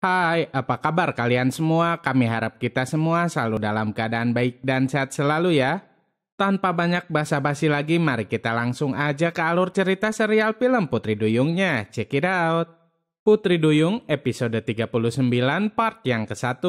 Hai, apa kabar kalian semua? Kami harap kita semua selalu dalam keadaan baik dan sehat selalu ya. Tanpa banyak basa-basi lagi, mari kita langsung aja ke alur cerita serial film Putri Duyungnya. Check it out. Putri Duyung episode 39 part yang ke-1.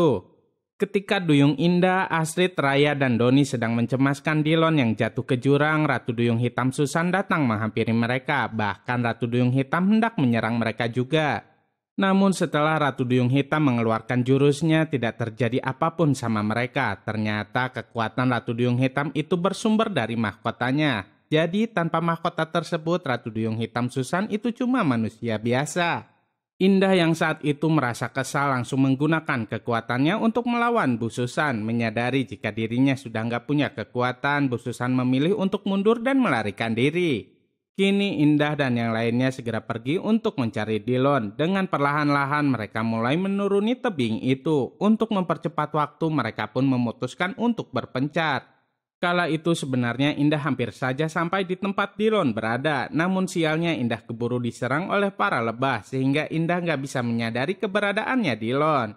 Ketika Duyung Indah, Astrid, Raya, dan Doni sedang mencemaskan Dilon yang jatuh ke jurang, Ratu Duyung Hitam Susan datang menghampiri mereka. Bahkan Ratu Duyung Hitam hendak menyerang mereka juga. Namun setelah Ratu Duyung Hitam mengeluarkan jurusnya, tidak terjadi apapun sama mereka. Ternyata kekuatan Ratu Duyung Hitam itu bersumber dari mahkotanya. Jadi tanpa mahkota tersebut, Ratu Duyung Hitam Susan itu cuma manusia biasa. Indah yang saat itu merasa kesal langsung menggunakan kekuatannya untuk melawan Bu Susan. Menyadari jika dirinya sudah nggak punya kekuatan, Bu Susan memilih untuk mundur dan melarikan diri. Kini Indah dan yang lainnya segera pergi untuk mencari Dilon. Dengan perlahan-lahan mereka mulai menuruni tebing itu. Untuk mempercepat waktu, mereka pun memutuskan untuk berpencar. Kala itu sebenarnya Indah hampir saja sampai di tempat Dilon berada. Namun sialnya Indah keburu diserang oleh para lebah sehingga Indah nggak bisa menyadari keberadaannya Dilon.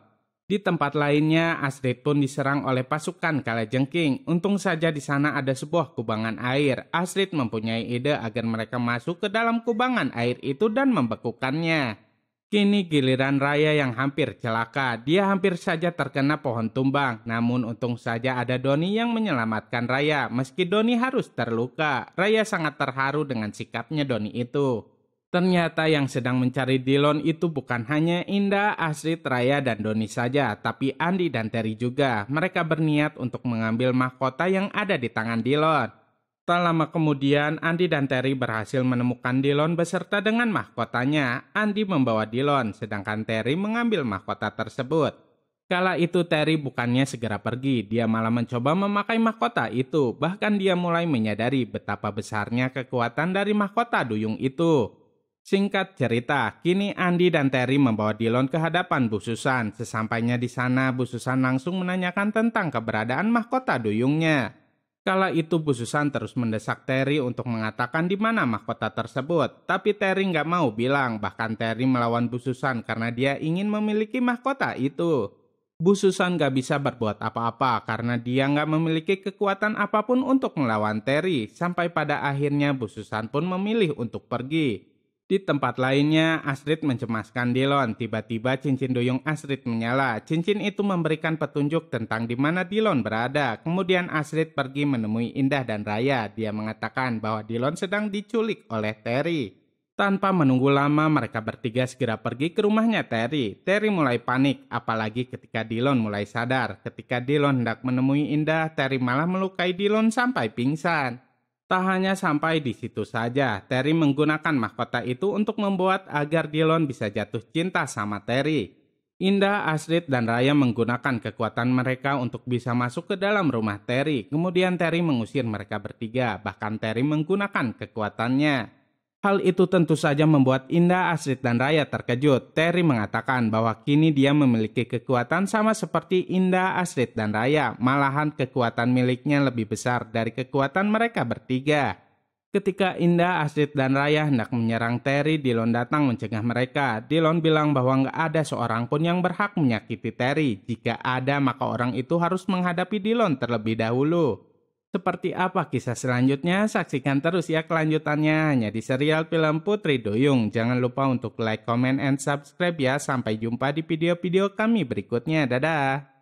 Di tempat lainnya, Astrid pun diserang oleh pasukan Kalajengking. Untung saja di sana ada sebuah kubangan air. Astrid mempunyai ide agar mereka masuk ke dalam kubangan air itu dan membekukannya. Kini giliran Raya yang hampir celaka. Dia hampir saja terkena pohon tumbang. Namun untung saja ada Doni yang menyelamatkan Raya. Meski Doni harus terluka, Raya sangat terharu dengan sikapnya Doni itu. Ternyata yang sedang mencari Dilon itu bukan hanya Indah, Astrid, Raya, dan Doni saja, tapi Andi dan Terry juga. Mereka berniat untuk mengambil mahkota yang ada di tangan Dilon. Tak lama kemudian, Andi dan Terry berhasil menemukan Dilon beserta dengan mahkotanya. Andi membawa Dilon, sedangkan Terry mengambil mahkota tersebut. Kala itu Terry bukannya segera pergi, dia malah mencoba memakai mahkota itu. Bahkan dia mulai menyadari betapa besarnya kekuatan dari mahkota Duyung itu. Singkat cerita, kini Andi dan Terry membawa Dilon ke hadapan Bu Susan. Sesampainya di sana, Bu Susan langsung menanyakan tentang keberadaan mahkota Duyungnya. Kala itu Bu Susan terus mendesak Terry untuk mengatakan di mana mahkota tersebut. Tapi Terry nggak mau bilang, bahkan Terry melawan Bu Susan karena dia ingin memiliki mahkota itu. Bu Susan nggak bisa berbuat apa-apa karena dia nggak memiliki kekuatan apapun untuk melawan Terry. Sampai pada akhirnya Bu Susan pun memilih untuk pergi. Di tempat lainnya, Astrid mencemaskan Dilon. Tiba-tiba cincin duyung Astrid menyala. Cincin itu memberikan petunjuk tentang di mana Dilon berada. Kemudian Astrid pergi menemui Indah dan Raya. Dia mengatakan bahwa Dilon sedang diculik oleh Terry. Tanpa menunggu lama, mereka bertiga segera pergi ke rumahnya Terry. Terry mulai panik, apalagi ketika Dilon mulai sadar. Ketika Dilon hendak menemui Indah, Terry malah melukai Dilon sampai pingsan. Tak hanya sampai di situ saja, Terry menggunakan mahkota itu untuk membuat agar Dilon bisa jatuh cinta sama Terry. Indah, Astrid, dan Raya menggunakan kekuatan mereka untuk bisa masuk ke dalam rumah Terry. Kemudian Terry mengusir mereka bertiga, bahkan Terry menggunakan kekuatannya. Hal itu tentu saja membuat Indah, Astrid, dan Raya terkejut. Terry mengatakan bahwa kini dia memiliki kekuatan sama seperti Indah, Astrid, dan Raya. Malahan kekuatan miliknya lebih besar dari kekuatan mereka bertiga. Ketika Indah, Astrid, dan Raya hendak menyerang Terry, Dilon datang mencegah mereka. Dilon bilang bahwa nggak ada seorang pun yang berhak menyakiti Terry. Jika ada, maka orang itu harus menghadapi Dilon terlebih dahulu. Seperti apa kisah selanjutnya? Saksikan terus ya kelanjutannya hanya di serial film Putri Duyung. Jangan lupa untuk like, comment, and subscribe ya. Sampai jumpa di video-video kami berikutnya. Dadah!